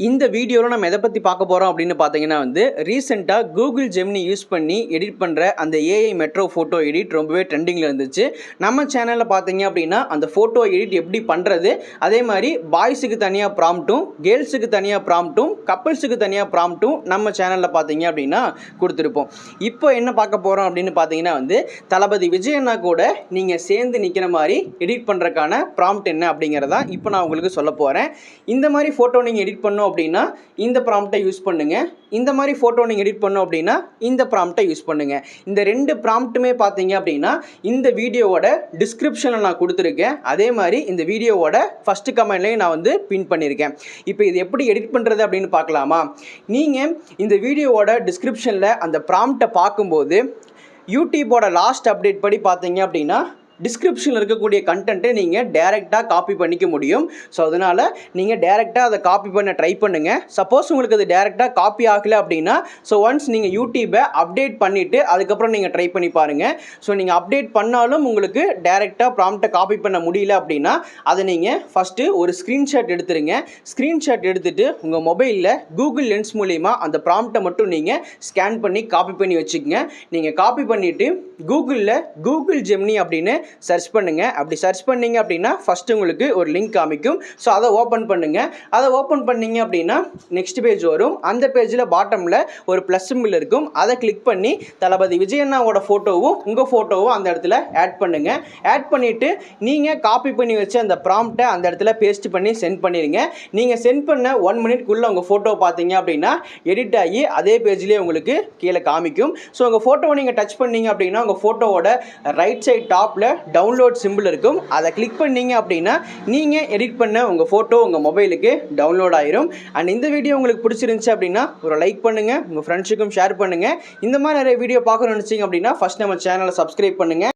இந்த வீடியோவில் நம்ம எதை பற்றி பார்க்க போகிறோம் அப்படின்னு பார்த்தீங்கன்னா ரீசெண்டாக கூகுள் ஜெமினி யூஸ் பண்ணி எடிட் பண்ணுற அந்த ஏஐ மெட்ரோ ஃபோட்டோ எடிட் ரொம்பவே ட்ரெண்டிங்கில் இருந்துச்சு. நம்ம சேனலில் பார்த்தீங்க அப்படின்னா அந்த ஃபோட்டோ எடிட் எப்படி பண்ணுறது, அதே மாதிரி பாய்ஸுக்கு தனியாக ப்ராம்ப்ட்டும் கேர்ள்ஸுக்கு தனியாக ப்ராம்ப்ட்டும் கப்பிள்ஸுக்கு தனியாக ப்ராம்ப்ட்டும் நம்ம சேனலில் பார்த்தீங்க அப்படின்னா கொடுத்துருப்போம். இப்போ என்ன பார்க்க போகிறோம் அப்படின்னு பார்த்தீங்கன்னா தளபதி விஜய் அண்ணா கூட நீங்கள் சேர்ந்து நிற்கிற மாதிரி எடிட் பண்ணுறதுக்கான ப்ராம்ப்ட் என்ன அப்படிங்கிறதான் இப்போ நான் உங்களுக்கு சொல்ல போகிறேன். இந்த மாதிரி ஃபோட்டோ நீங்கள் எடிட் பண்ணணும் அப்படின்னா இந்த ப்ராம்ப்டை யூஸ் பண்ணுங்க. இந்த மாதிரி ஃபோட்டோ நீங்கள் எடிட் பண்ணோம் அப்படின்னா இந்த ப்ராம்ப்டை யூஸ் பண்ணுங்க. இந்த ரெண்டு ப்ராம்ப்ட்டுமே பார்த்தீங்க அப்படின்னா இந்த வீடியோவோட டிஸ்கிரிப்ஷனில் நான் கொடுத்துருக்கேன். அதே மாதிரி இந்த வீடியோவோட ஃபர்ஸ்ட் கமெண்ட்லேயும் நான் பின் பண்ணியிருக்கேன். இப்போ இது எப்படி எடிட் பண்ணுறது அப்படின்னு பார்க்கலாமா? நீங்கள் இந்த வீடியோவோட டிஸ்கிரிப்ஷனில் அந்த ப்ராம்ப்டை பார்க்கும்போது யூடியூபோட லாஸ்ட் அப்டேட் படி பார்த்தீங்க அப்படின்னா டிஸ்கிரிப்ஷனில் இருக்கக்கூடிய கண்டென்ட்டை நீங்கள் டேரெக்டாக காப்பி பண்ணிக்க முடியும். ஸோ அதனால் நீங்கள் டேரெக்டாக அதை காப்பி பண்ண ட்ரை பண்ணுங்கள். சப்போஸ் உங்களுக்கு அது டேரெக்டாக காப்பி ஆகலை அப்படின்னா ஒன்ஸ் நீங்கள் யூடியூப்பை அப்டேட் பண்ணிவிட்டு அதுக்கப்புறம் நீங்கள் ட்ரை பண்ணி பாருங்கள். ஸோ நீங்கள் அப்டேட் பண்ணாலும் உங்களுக்கு டேரெக்டாக ப்ராம்ப்டை காப்பி பண்ண முடியல அப்படின்னா அதை நீங்கள் ஃபஸ்ட்டு ஒரு ஸ்க்ரீன்ஷாட் எடுத்துருங்க. ஸ்க்ரீன்ஷாட் எடுத்துகிட்டு உங்கள் மொபைலில் கூகுள் லென்ஸ் மூலிமா அந்த ப்ராம்ப்டை மட்டும் நீங்கள் ஸ்கேன் பண்ணி காப்பி பண்ணி வச்சுக்கோங்க. நீங்கள் காப்பி பண்ணிவிட்டு கூகுளில் கூகுள் ஜெமினி அப்படின்னு சர்ச் பண்ணுங்கள். அப்படி சர்ச் பண்ணிங்க அப்படின்னா ஃபஸ்ட்டு உங்களுக்கு ஒரு லிங்க் காமிக்கும். ஸோ அதை ஓப்பன் பண்ணுங்கள். அதை ஓப்பன் பண்ணிங்க அப்படின்னா நெக்ஸ்ட் பேஜ் வரும். அந்த பேஜில் பாட்டமில் ஒரு ப்ளஸ் சிம்பிள் இருக்கும். அதை கிளிக் பண்ணி தளபதி விஜய் அண்ணாவோட ஃபோட்டோவும் உங்கள் ஃபோட்டோவும் அந்த இடத்துல ஆட் பண்ணுங்கள். ஆட் பண்ணிவிட்டு நீங்கள் காப்பி பண்ணி வச்சு அந்த ப்ராம்ப்டை அந்த இடத்துல பேஸ்ட் பண்ணி சென்ட் பண்ணிடுங்க. நீங்கள் சென்ட் பண்ண 1 மினிட்குள்ளே உங்கள் ஃபோட்டோ பார்த்தீங்க அப்படின்னா எடிட் ஆகி அதே பேஜ்லேயே உங்களுக்கு கீழே காமிக்கும். ஸோ உங்கள் ஃபோட்டோவை நீங்கள் டச் பண்ணீங்க அப்படின்னா உங்கள் ஃபோட்டோவோட ரைட் சைட் டாப்பில் டவுன்லோட் சிம்பிள் இருக்கும். அதை கிளிக் பண்ணீங்க அப்படின்னா நீங்கள் எடிட் பண்ண உங்கள் ஃபோட்டோ உங்கள் மொபைலுக்கு டவுன்லோட் ஆயிரும். அண்ட் இந்த வீடியோ உங்களுக்கு பிடிச்சிருந்துச்சு அப்படின்னா ஒரு லைக் பண்ணுங்கள், உங்கள் ஃப்ரெண்ட்ஸுக்கும் ஷேர் பண்ணுங்கள். இந்த மாதிரி நிறைய வீடியோ பார்க்கணும்னு நினச்சிங்க அப்படின்னா ஃபஸ்ட் நம்ம சேனலை சப்ஸ்கிரைப் பண்ணுங்கள்.